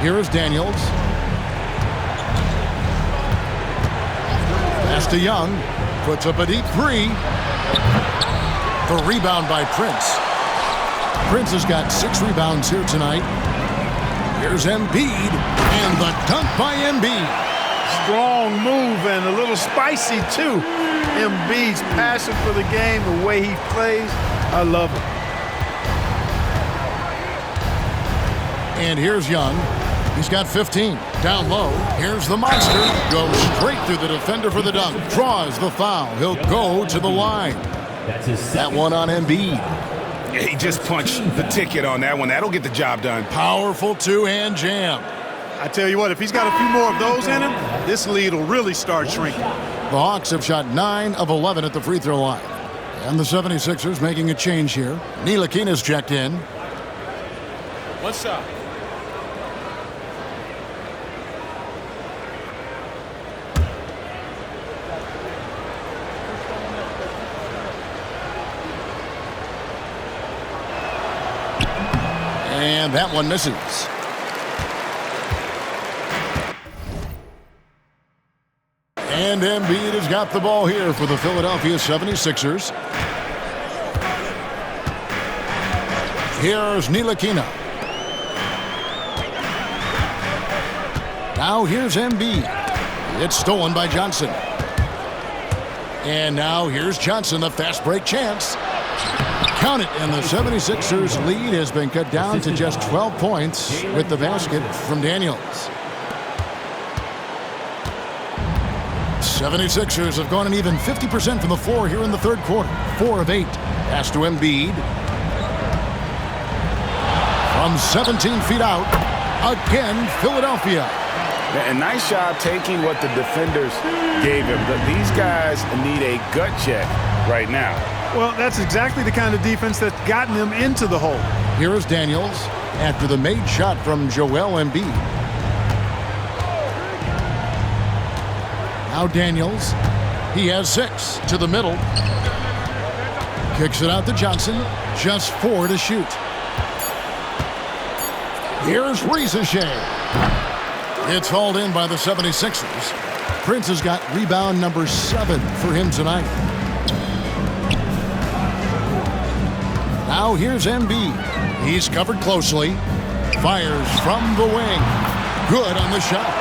Here is Daniels. Pass to Young. Puts up a deep three. The rebound by Prince. Prince has got 6 rebounds here tonight. Here's Embiid. And the dunk by Embiid. Strong move and a little spicy, too. Embiid's passion for the game, the way he plays, I love it. And here's Young. He's got 15. Down low. Here's the monster. Goes straight through the defender for the dunk. Draws the foul. He'll go to the line. That one on Embiid. Yeah, he just punched the ticket on that one. That'll get the job done. Powerful two-hand jam. I tell you what, if he's got a few more of those in him, this lead will really start shrinking. The Hawks have shot 9 of 11 at the free throw line. And the 76ers making a change here. Ntilikina's checked in. What's up? And that one misses. And Embiid has got the ball here for the Philadelphia 76ers. Here's Ntilikina. Now here's Embiid. It's stolen by Johnson. And now here's Johnson, the fast break chance. Count it, and the 76ers lead has been cut down to just 12 points with the basket from Daniels. 76ers have gone an even 50% from the floor here in the third quarter. 4 of 8. Pass to Embiid. From 17 feet out, again, Philadelphia. And nice job taking what the defenders gave him. These guys need a gut check right now. Well, that's exactly the kind of defense that's gotten them into the hole. Here is Daniels after the made shot from Joel Embiid. Now Daniels. He has 6 to the middle. Kicks it out to Johnson. Just 4 to shoot. Here's Risacher. It's hauled in by the 76ers. Prince has got rebound number 7 for him tonight. Now here's Embiid. He's covered closely. Fires from the wing. Good on the shot.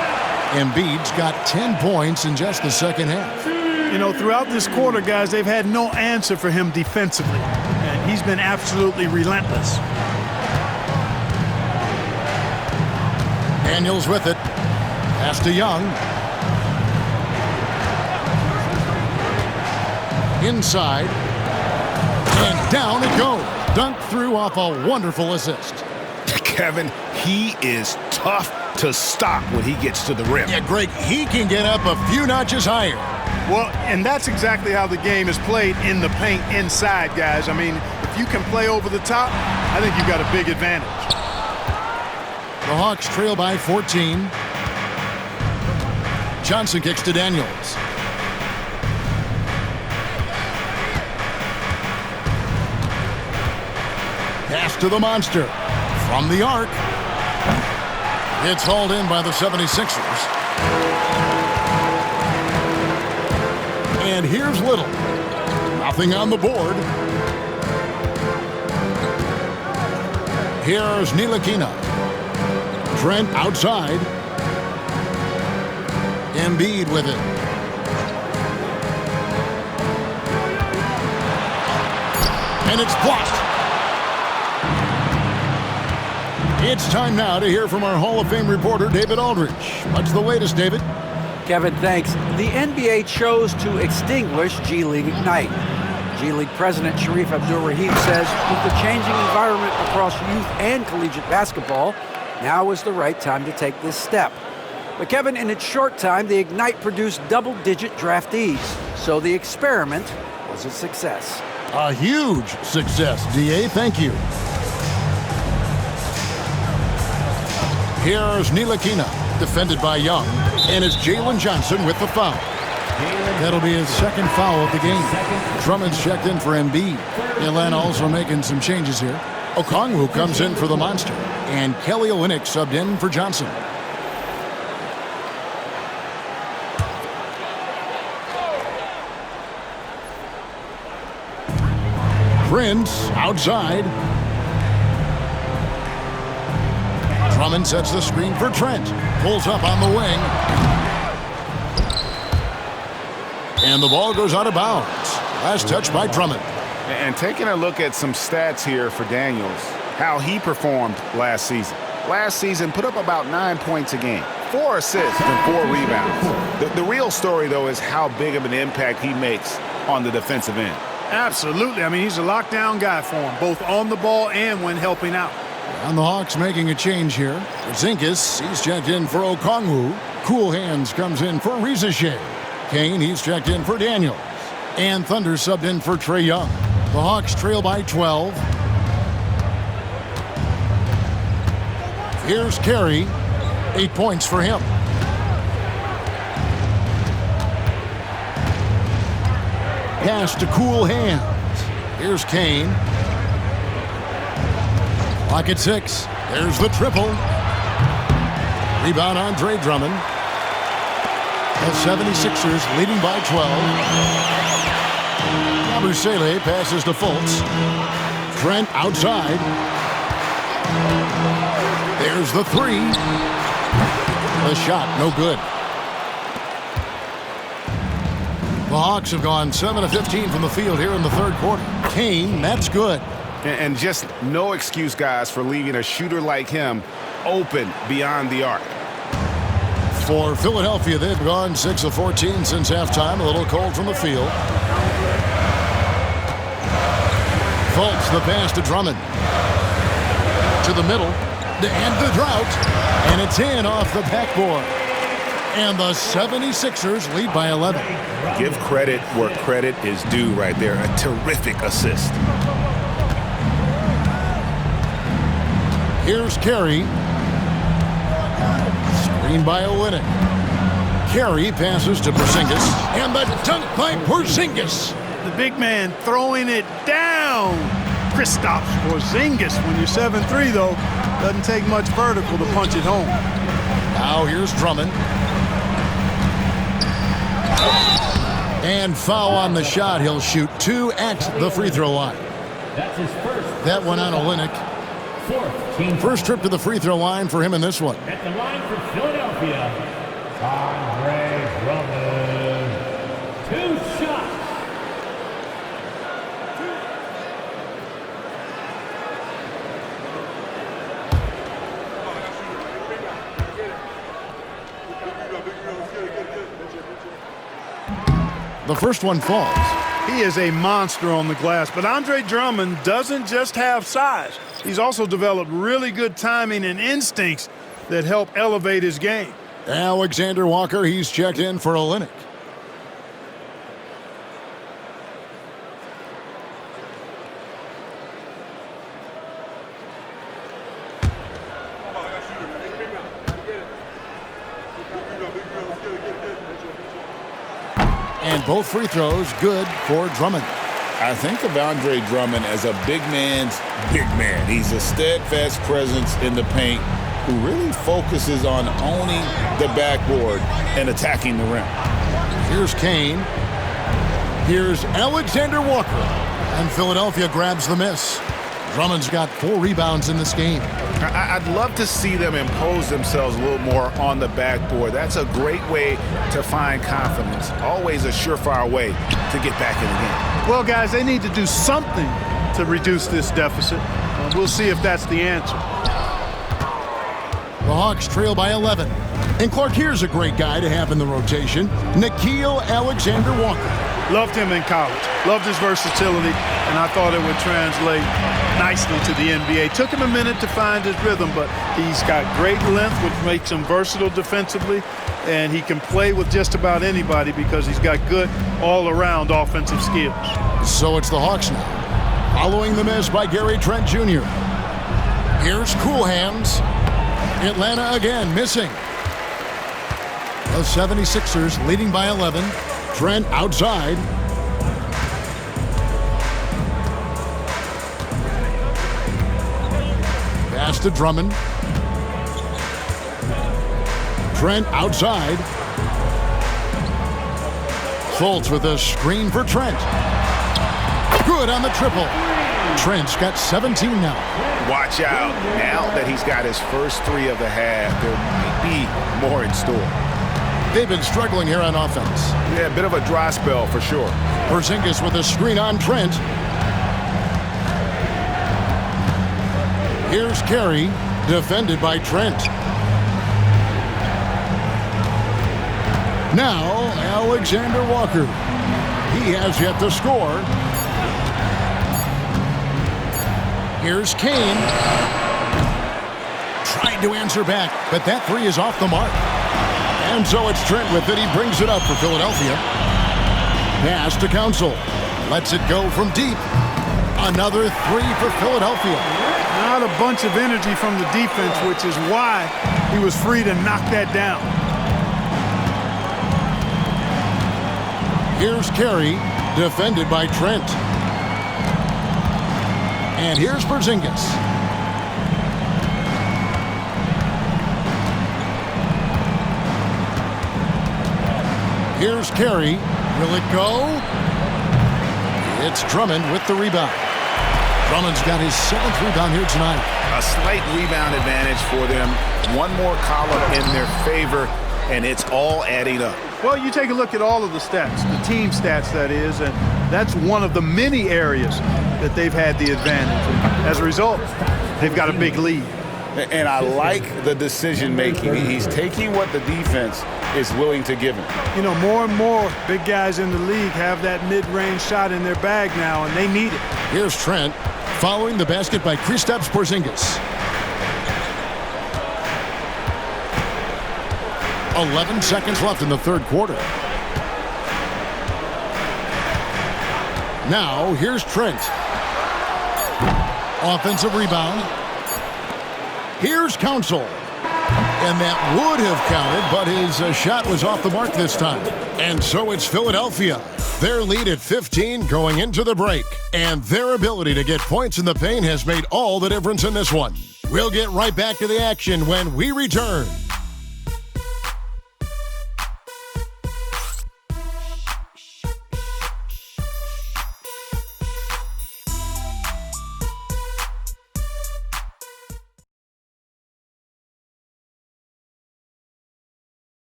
Embiid's got 10 points in just the second half. You know, throughout this quarter, guys, they've had no answer for him defensively. And he's been absolutely relentless. Daniels with it. Pass to Young. Inside. And down it goes. Dunked through off a wonderful assist. Kevin, he is tough to stop when he gets to the rim. Yeah, Greg, he can get up a few notches higher. Well, and that's exactly how the game is played in the paint inside, guys. I mean, if you can play over the top, I think you've got a big advantage. The Hawks trail by 14. Johnson kicks to Daniels. Pass to the monster. From the arc. It's hauled in by the 76ers. And here's Little. Nothing on the board. Here's Ntilikina. Trent outside. Embiid with it. And it's blocked. It's time now to hear from our Hall of Fame reporter, David Aldridge. What's the latest, David? Kevin, thanks. The NBA chose to extinguish G League Ignite. G League President Sharif Abdur-Rahim says with the changing environment across youth and collegiate basketball, now is the right time to take this step. But Kevin, in its short time, the Ignite produced double-digit draftees. So the experiment was a success. A huge success, DA. Thank you. Here's Ntilikina, defended by Young, and it's Jalen Johnson with the foul. That'll be his second foul of the game. Drummond's checked in for Embiid. Atlanta also making some changes here. Okongwu comes in for the Monster, and Kelly Olynyk subbed in for Johnson. Prince outside. Drummond sets the screen for Trent. Pulls up on the wing. And the ball goes out of bounds. Last touch by Drummond. And taking a look at some stats here for Daniels, how he performed last season. Last season, put up about 9 points a game, 4 assists and 4 rebounds. The real story, though, is how big of an impact he makes on the defensive end. Absolutely. I mean, he's a lockdown guy for him, both on the ball and when helping out. And the Hawks making a change here. Zinkas, he's checked in for Okongwu. Cool Hands comes in for Rizachet. Kane, he's checked in for Daniels. And Thunder subbed in for Trae Young. The Hawks trail by 12. Here's Carey. 8 points for him. Pass to Cool Hands. Here's Kane. Clock at 6. There's the triple. Rebound Andre Drummond. The 76ers leading by 12. Yabusele passes to Fultz. Trent outside. There's the 3. The shot, no good. The Hawks have gone 7 of 15 from the field here in the third quarter. Kane, that's good. And just no excuse, guys, for leaving a shooter like him open beyond the arc. For Philadelphia, they've gone 6 of 14 since halftime. A little cold from the field. Fultz, the pass to Drummond. To the middle. To end the drought. And it's in off the backboard. And the 76ers lead by 11. Give credit where credit is due right there. A terrific assist. Here's Carey. Screen by Olynyk. Carey passes to Porzingis. And the dunk by Porzingis. The big man throwing it down. Kristaps Porzingis. When you're 7'3", though, doesn't take much vertical to punch it home. Now here's Drummond. And foul on the shot. He'll shoot 2 at the free throw line. That's his first. That one on Olynyk. First trip to the free throw line for him in this one. At the line for Philadelphia, Andre Drummond. 2 shots. The first one falls. He is a monster on the glass, but Andre Drummond doesn't just have size. He's also developed really good timing and instincts that help elevate his game. Alexander Walker, he's checked in for Olynyk. And both free throws good for Drummond. I think of Andre Drummond as a big man's big man. He's a steadfast presence in the paint who really focuses on owning the backboard and attacking the rim. Here's Kane. Here's Alexander Walker. And Philadelphia grabs the miss. Drummond's got 4 rebounds in this game. I'd love to see them impose themselves a little more on the backboard. That's a great way to find confidence. Always a surefire way to get back in the game. Well, guys, they need to do something to reduce this deficit. We'll see if that's the answer. The Hawks trail by 11. And Clark, here's a great guy to have in the rotation. Nickeil Alexander-Walker. Loved him in college. Loved his versatility, and I thought it would translate nicely to the NBA. Took him a minute to find his rhythm, but he's got great length, which makes him versatile defensively, and he can play with just about anybody because he's got good all-around offensive skills. So it's the Hawks now, following the miss by Gary Trent Jr. Here's Cool Hands. Atlanta again missing. The 76ers leading by 11. Trent outside. to Drummond. Trent outside. Fultz with a screen for Trent. Good on the triple. Trent's got 17 now. Watch out. Now that he's got his first 3 of the half, there might be more in store. They've been struggling here on offense. Yeah, a bit of a dry spell for sure. Porzingis with a screen on Trent. Here's Carey, defended by Trent. Now, Alexander Walker. He has yet to score. Here's Kane. Trying to answer back, but that 3 is off the mark. And so it's Trent with it. He brings it up for Philadelphia. Pass to Council. Lets it go from deep. Another 3 for Philadelphia. Not a bunch of energy from the defense, which is why he was free to knock that down. Here's Carey, defended by Trent. And here's Porzingis. Here's Carey. Will it go? It's Drummond with the rebound. Drummond's got his 7th rebound here tonight. A slight rebound advantage for them. One more column in their favor, and it's all adding up. Well, you take a look at all of the stats, the team stats, that is, and that's one of the many areas that they've had the advantage. And as a result, they've got a big lead. And I like the decision-making. He's taking what the defense is willing to give him. You know, more and more big guys in the league have that mid-range shot in their bag now, and they need it. Here's Trent, following the basket by Kristaps Porzingis. 11 seconds left in the third quarter. Now, here's Trent. Offensive rebound. Here's Council. And that would have counted, but his shot was off the mark this time. And so it's Philadelphia. Their lead at 15 going into the break. And their ability to get points in the paint has made all the difference in this one. We'll get right back to the action when we return.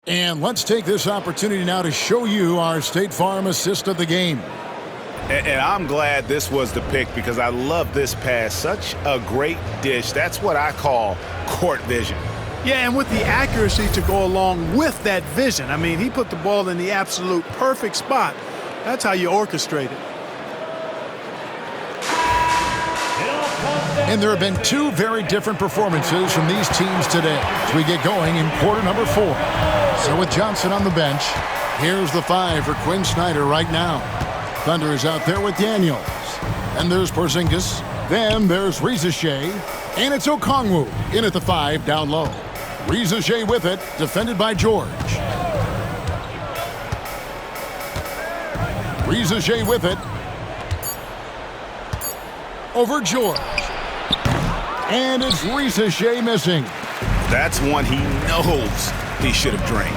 And let's take this opportunity now to show you our State Farm assist of the game. And I'm glad this was the pick because I love this pass. Such a great dish. That's what I call court vision. Yeah, and with the accuracy to go along with that vision. I mean, he put the ball in the absolute perfect spot. That's how you orchestrate it. And there have been 2 very different performances from these teams today as we get going in quarter number 4. So with Johnson on the bench, here's the 5 for Quinn Snyder right now. Thunder is out there with Daniels. And there's Porzingis. Then there's Reza Shea. And it's Okongwu in at the 5 down low. Reza Shea with it, defended by George. Reza Shea with it. Over George. And it's Reza Shea missing. That's one he knows he should have drained.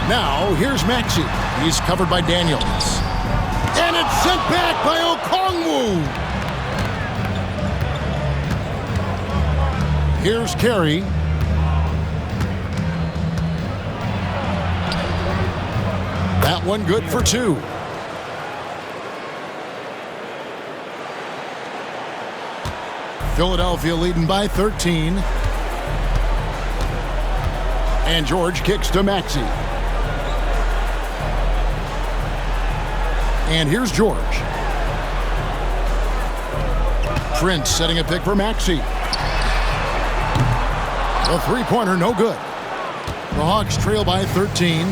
Now, here's Maxey. He's covered by Daniels. And it's sent back by Okongwu. Here's Carey. That one good for 2. Philadelphia leading by 13. And George kicks to Maxey. And here's George. Trent setting a pick for Maxey. The three-pointer, no good. The Hawks trail by 13.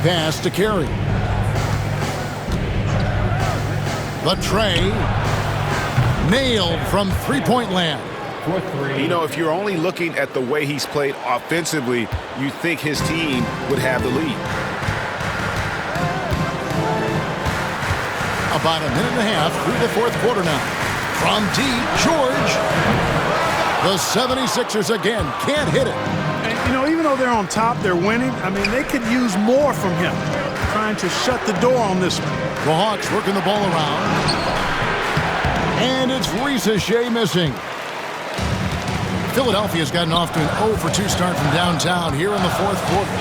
Pass to Carey. The tray. Nailed from three-point land. You know, if you're only looking at the way he's played offensively, you think his team would have the lead. About a minute and a half through the fourth quarter now. From deep, George. The 76ers again can't hit it. And, even though they're on top, they're winning. I mean, they could use more from him. Trying to shut the door on this one. The Hawks working the ball around. And it's Risacher missing. Philadelphia's gotten off to an 0-for-2 start from downtown here in the fourth quarter.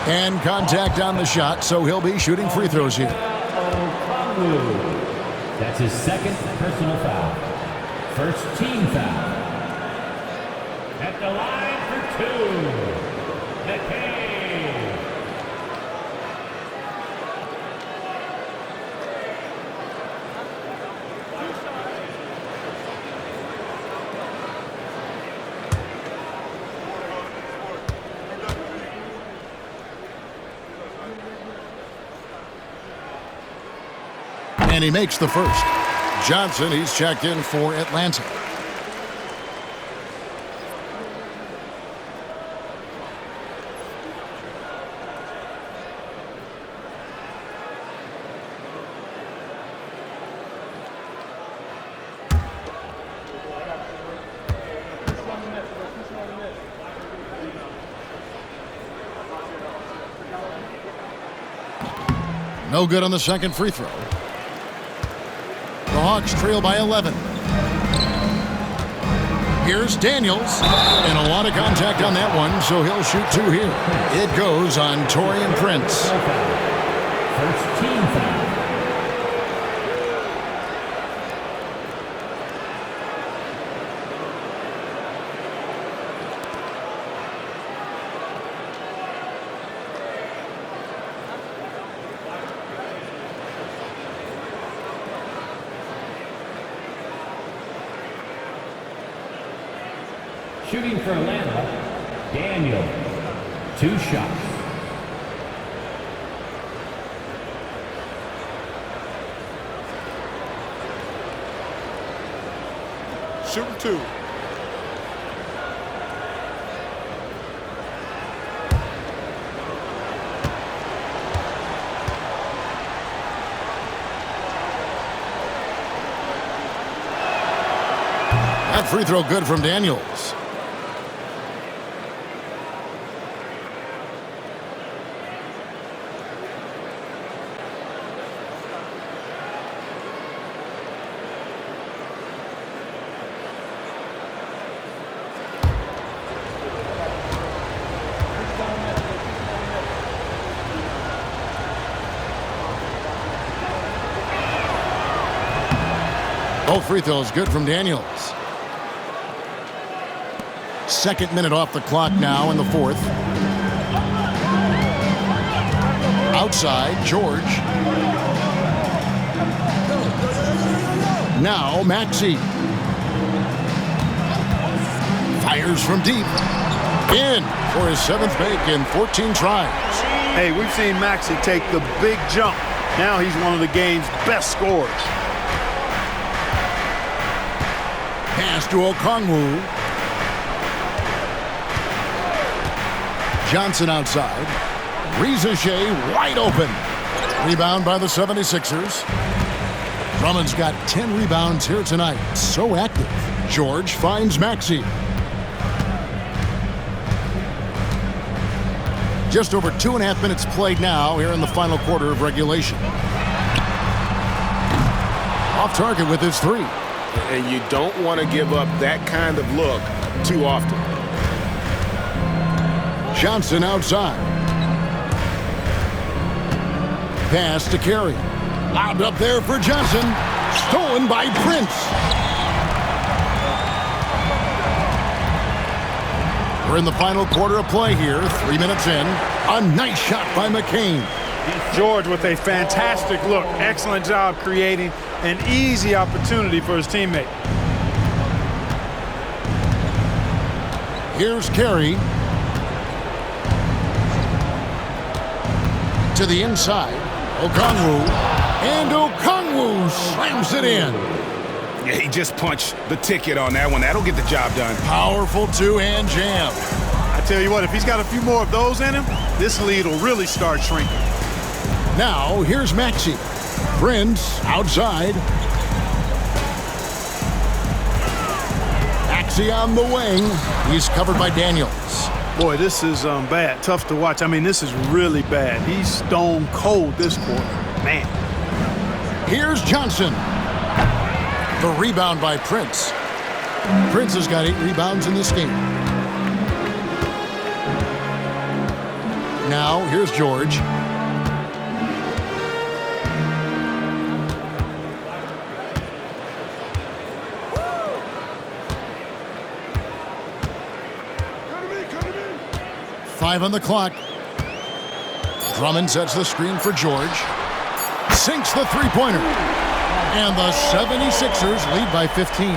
And contact on the shot, so he'll be shooting free throws here. That's his second personal foul. First team foul. At the line for two, McKay. And he makes the first. Johnson, he's checked in for Atlanta. No good on the second free throw. The Hawks trail by 11. Here's Daniels. And a lot of contact on that one, so he'll shoot two here. It goes on Taurean Prince. First team foul. Shooting for Atlanta, Daniel. Two shots. Shooting two. That free throw good from Daniels. Both free throws good from Daniels. Second minute off the clock now in the fourth. Outside, George. Now Maxey. Fires from deep. In for his seventh make in 14 tries. Hey, we've seen Maxey take the big jump. Now he's one of the game's best scorers. Pass to Okongwu. Johnson outside. Risacher wide open. Rebound by the 76ers. Drummond's got 10 rebounds here tonight. So active. George finds Maxey. Just over 2.5 minutes played now here in the final quarter of regulation. Off target with his three. And you don't want to give up that kind of look too often. Johnson outside. Pass to Carey. Lobbed up there for Johnson. Stolen by Prince. We're in the final quarter of play here. 3 minutes in. A nice shot by McCain. George with a fantastic look. Excellent job creating an easy opportunity for his teammate. Here's Carey. To the inside. Okongwu. And Okongwu slams it in. Yeah, he just punched the ticket on that one. That'll get the job done. Powerful two-hand jam. I tell you what, if he's got a few more of those in him, this lead will really start shrinking. Now, here's Maxey. Prince outside. Maxey on the wing. He's covered by Daniels. Boy, this is bad. Tough to watch. I mean, this is really bad. He's stone cold this quarter. Man. Here's Johnson. The rebound by Prince. Prince has got 8 rebounds in this game. Now, here's George. Five on the clock. Drummond sets the screen for George. Sinks the three-pointer. And the 76ers lead by 15.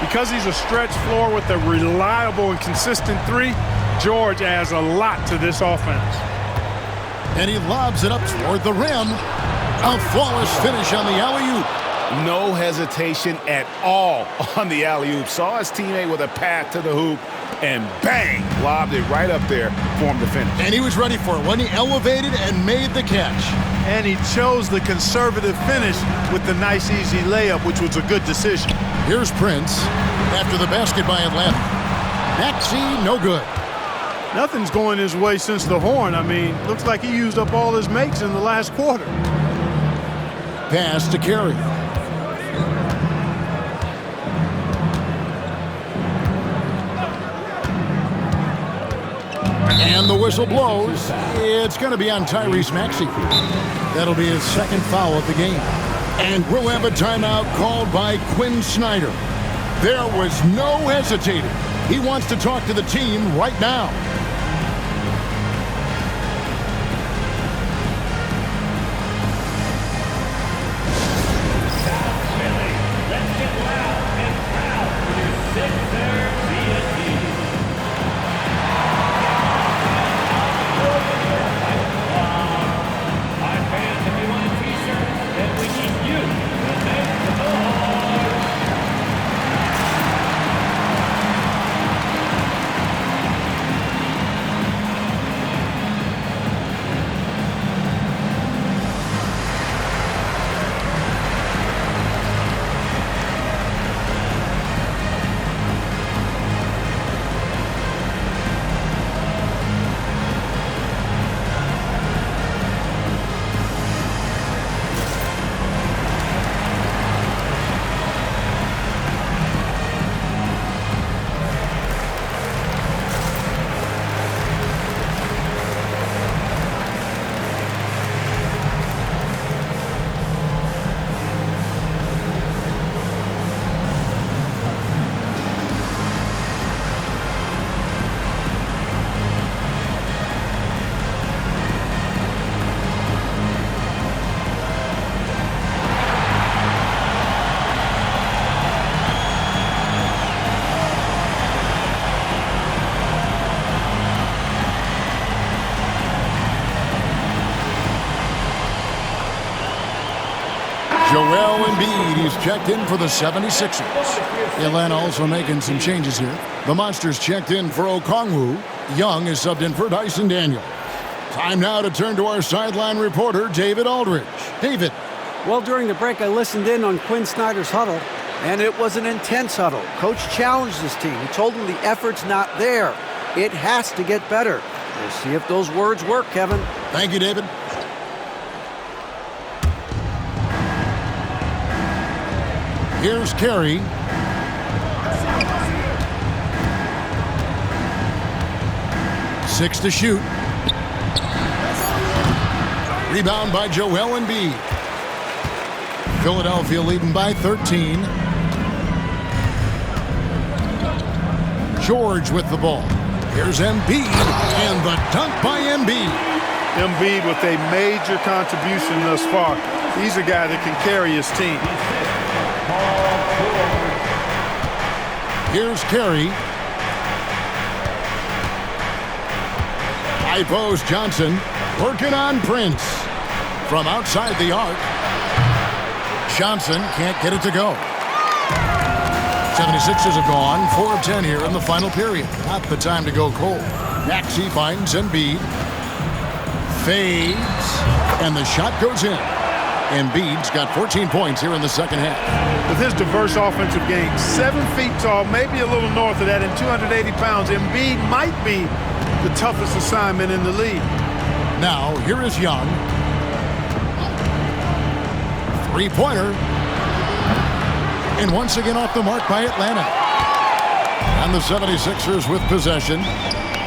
Because he's a stretch floor with a reliable and consistent three, George adds a lot to this offense. And he lobs it up toward the rim. A flawless finish on the alley-oop. No hesitation at all on the alley-oop. Saw his teammate with a path to the hoop, and bang, lobbed it right up there for him to finish. And he was ready for it when he elevated and made the catch. And he chose the conservative finish with the nice, easy layup, which was a good decision. Here's Prince after the basket by Atlanta. Maxey, no good. Nothing's going his way since the horn. I mean, looks like he used up all his makes in the last quarter. Pass to Carey. And the whistle blows. It's going to be on Tyrese Maxey. That'll be his second foul of the game. And we'll have a timeout called by Quinn Snyder. There was no hesitating. He wants to talk to the team right now. Joel Embiid, he's checked in for the 76ers. Atlanta also making some changes here. The Monsters checked in for Okongwu. Young is subbed in for Dyson Daniels. Time now to turn to our sideline reporter, David Aldridge. David. Well, during the break, I listened in on Quinn Snyder's huddle, and it was an intense huddle. Coach challenged his team. He told them the effort's not there. It has to get better. We'll see if those words work, Kevin. Thank you, David. Here's Carey. Six to shoot. Rebound by Joel Embiid. Philadelphia leading by 13. George with the ball. Here's Embiid, and the dunk by Embiid. Embiid with a major contribution thus far. He's a guy that can carry his team. Here's Carey. High post Johnson working on Prince. From outside the arc. Johnson can't get it to go. 76ers have gone 4 of 10 here in the final period. Not the time to go cold. Maxey finds Embiid. Fades. And the shot goes in. Embiid's got 14 points here in the second half. With his diverse offensive game, 7 feet tall, maybe a little north of that, and 280 pounds, Embiid might be the toughest assignment in the league. Now, here is Young. Three-pointer. And once again off the mark by Atlanta. And the 76ers with possession.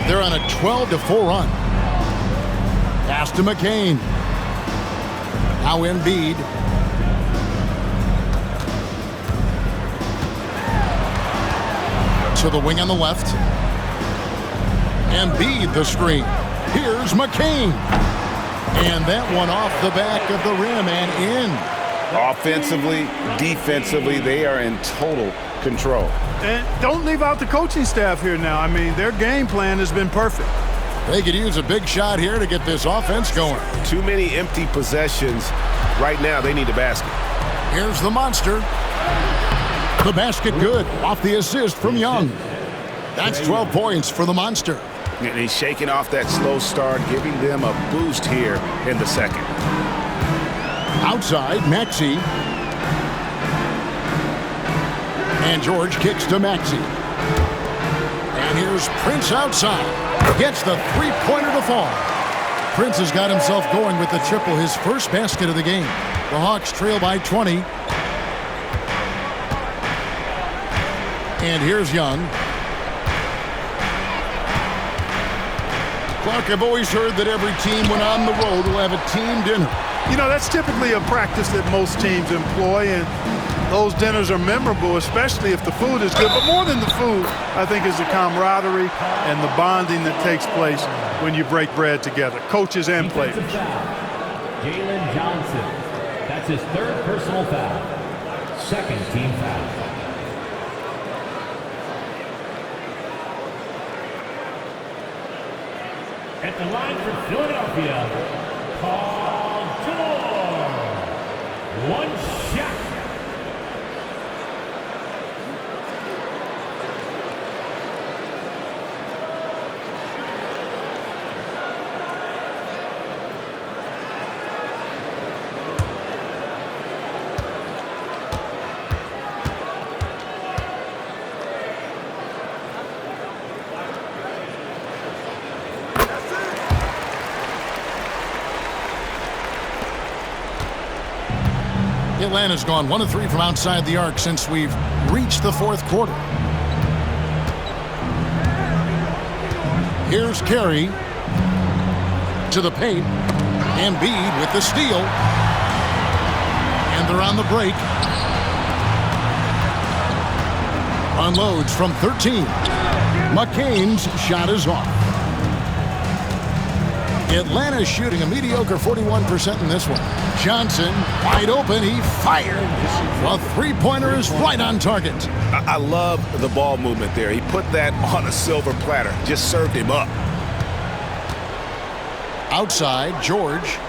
They're on a 12-4 run. Pass to McCain. Now Embiid. To the wing on the left. Embiid the screen. Here's McCain. And that one off the back of the rim and in. Offensively, defensively, they are in total control. And don't leave out the coaching staff here now. I mean, their game plan has been perfect. They could use a big shot here to get this offense going. Too many empty possessions. Right now, they need a basket. Here's the monster. The basket good off the assist from Young. That's 12 points for the monster. And he's shaking off that slow start, giving them a boost here in the second. Outside, Maxey. And George kicks to Maxey. And here's Prince outside. Gets the three-pointer to fall. Prince has got himself going with the triple, his first basket of the game. The Hawks trail by 20. And here's Young. Clark, I've always heard that every team when on the road will have a team dinner. You know, that's typically a practice that most teams employ, and those dinners are memorable, especially if the food is good. But more than the food, I think, is the camaraderie and the bonding that takes place when you break bread together, coaches and players. Jalen Johnson. That's his third personal foul. Second team foul. At the line for Philadelphia, Paul George. One shot. Atlanta's gone 1 of 3 from outside the arc since we've reached the fourth quarter. Here's Carey to the paint. Embiid with the steal. And they're on the break. Unloads from 13. McCain's shot is off. Atlanta's shooting a mediocre 41% in this one. Johnson, wide open, he fired. A three-pointer is right on target. I love the ball movement there. He put that on a silver platter, just served him up. Outside, George.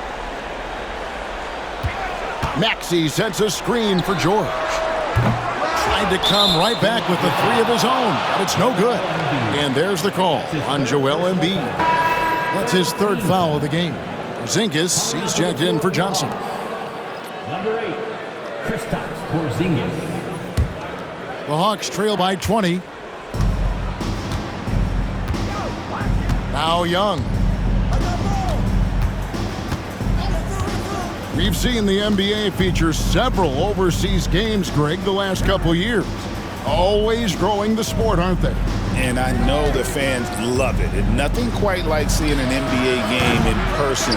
Maxey sets a screen for George. Tried to come right back with the three of his own, but it's no good. And there's the call on Joel Embiid. That's his third foul of the game. Porzingis, he's checked in for Johnson. Number 8, Kristaps Porzingis. The Hawks trail by 20. Now Young. We've seen the NBA feature several overseas games, Greg, the last couple years. Always growing the sport, aren't they? And I know the fans love it. And nothing quite like seeing an NBA game in person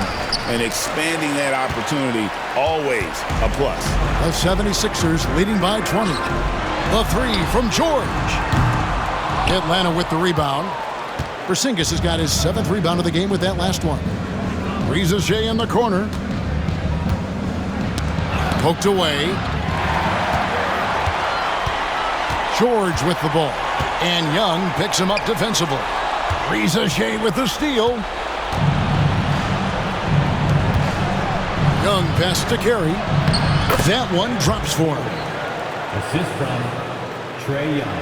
and expanding that opportunity, always a plus. The 76ers leading by 20. The three from George. Atlanta with the rebound. Porzingis has got his 7th rebound of the game with that last one. Reza Shea in the corner. Poked away. George with the ball. And Young picks him up defensively. Reza Shea with the steal. Young pass to Carey. That one drops for him. Assist from Trae Young.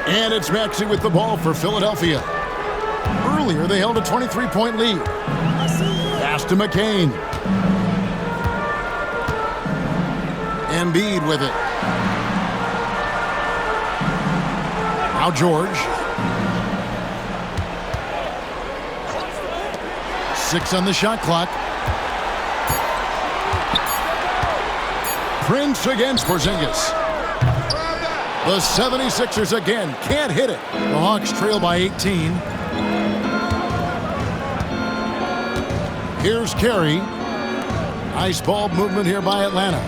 And it's Maxey with the ball for Philadelphia. Earlier, they held a 23-point lead. Pass to McCain. Embiid with it. Now George. 6 on the shot clock. Prince against Porzingis. The 76ers again can't hit it. The Hawks trail by 18. Here's Carey. Nice ball movement here by Atlanta.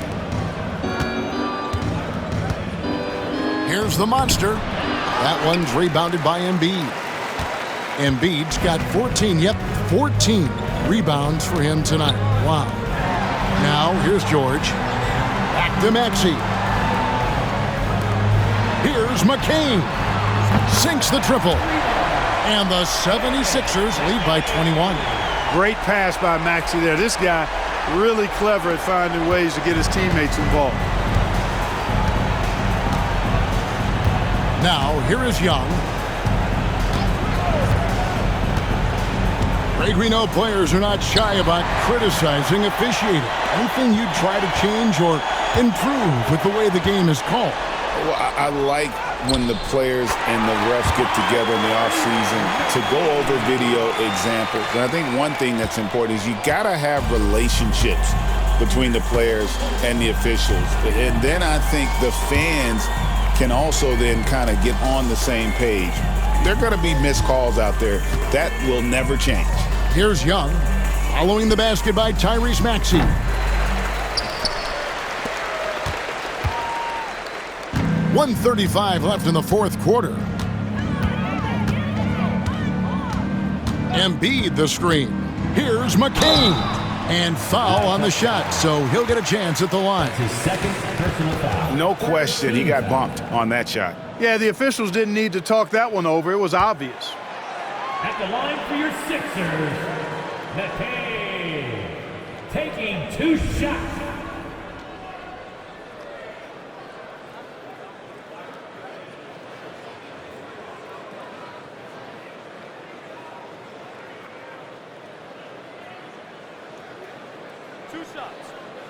Here's the monster. That one's rebounded by Embiid. Embiid's got 14 rebounds for him tonight. Wow. Now here's George. Back to Maxey. Here's McCain. Sinks the triple. And the 76ers lead by 21. Great pass by Maxey there. This guy really clever at finding ways to get his teammates involved. Now, here is Young. Greg, we know players are not shy about criticizing officiating. Anything you'd try to change or improve with the way the game is called? Well, I like when the players and the refs get together in the offseason to go over video examples. And I think one thing that's important is you got to have relationships between the players and the officials. And then I think the fans can also then kind of get on the same page. There are going to be missed calls out there. That will never change. Here's Young, following the basket by Tyrese Maxey. .135 left in the fourth quarter. Embiid the screen. Here's McCain. And foul on the shot, so he'll get a chance at the line. His second personal foul. No question he got bumped on that shot. Yeah, the officials didn't need to talk that one over. It was obvious. At the line for your Sixers, McCain taking 2 shots.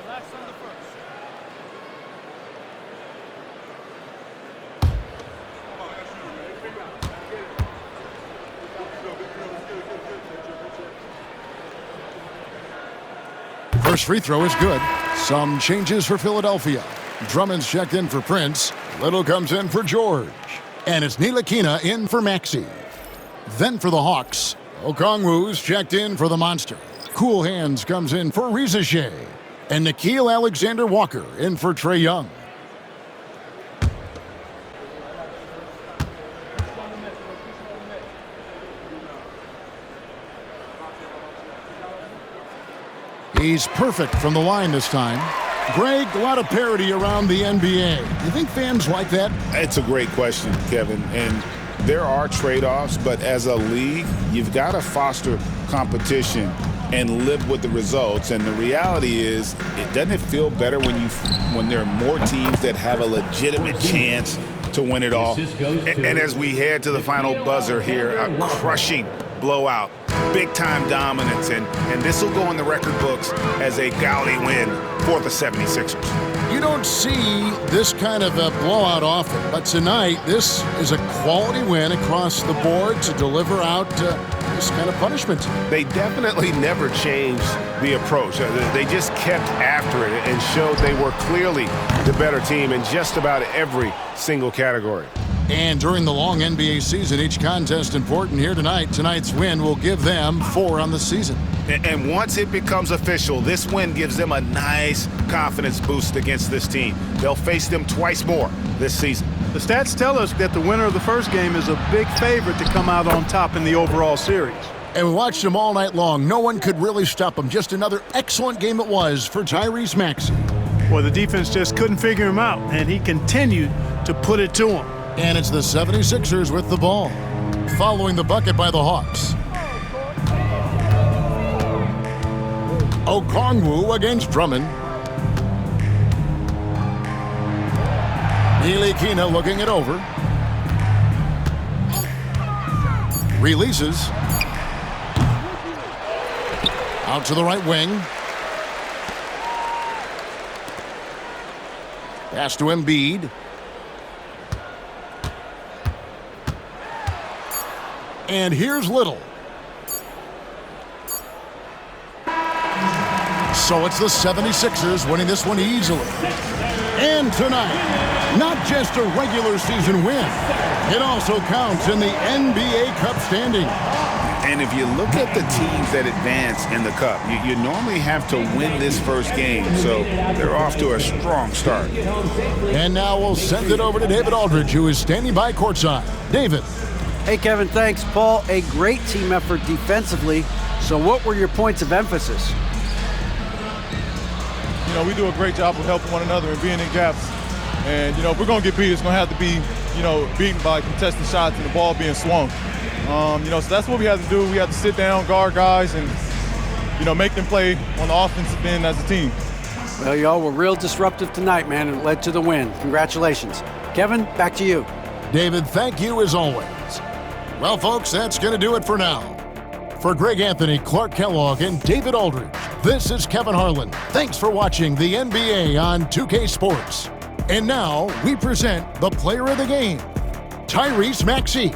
Last on the first. First free throw is good. Some changes for Philadelphia. Drummond's checked in for Prince. Little comes in for George. And it's Ntilikina in for Maxey. Then for the Hawks, Okongwu's checked in for the Monster. Cool Hands comes in for Rizachet. And Nickeil Alexander-Walker in for Trae Young. He's perfect from the line this time. Greg, a lot of parity around the NBA. You think fans like that? It's a great question, Kevin. And there are trade-offs, but as a league, you've got to foster competition and live with the results. And the reality is, doesn't it feel better when there are more teams that have a legitimate chance to win it all? And as we head to the final buzzer here, a crushing blowout, big-time dominance, and this will go in the record books as a gaudy win for the 76ers. You don't see this kind of a blowout often, but tonight this is a quality win across the board to deliver out this kind of punishment. They definitely never changed the approach. They just kept after it and showed they were clearly the better team in just about every single category. And during the long NBA season, each contest important here tonight. Tonight's win will give them 4 on the season. And once it becomes official, this win gives them a nice confidence boost against this team. They'll face them twice more this season. The stats tell us that the winner of the first game is a big favorite to come out on top in the overall series. And we watched them all night long. No one could really stop them. Just another excellent game it was for Tyrese Maxey. Well, the defense just couldn't figure him out, and he continued to put it to him. And it's the 76ers with the ball, following the bucket by the Hawks. Okongwu against Drummond. Ntilikina looking it over. Releases. Out to the right wing. Pass to Embiid. And here's Little. So it's the 76ers winning this one easily. And tonight, not just a regular season win, it also counts in the NBA Cup standing. And if you look at the teams that advance in the Cup, you normally have to win this first game, so they're off to a strong start. And now we'll send it over to David Aldridge, who is standing by courtside. David. Hey, Kevin, thanks. Paul, a great team effort defensively. So what were your points of emphasis? You know, we do a great job of helping one another and being in gaps. And, you know, if we're going to get beat, it's going to have to be, you know, beaten by contested shots and the ball being swung. You know, so that's what we have to do. We have to sit down, guard guys, and, you know, make them play on the offensive end as a team. Well, y'all were real disruptive tonight, man, and it led to the win. Congratulations. Kevin, back to you. David, thank you as always. Well, folks, that's going to do it for now. For Greg Anthony, Clark Kellogg, and David Aldridge, this is Kevin Harlan. Thanks for watching the NBA on 2K Sports. And now we present the player of the game, Tyrese Maxey.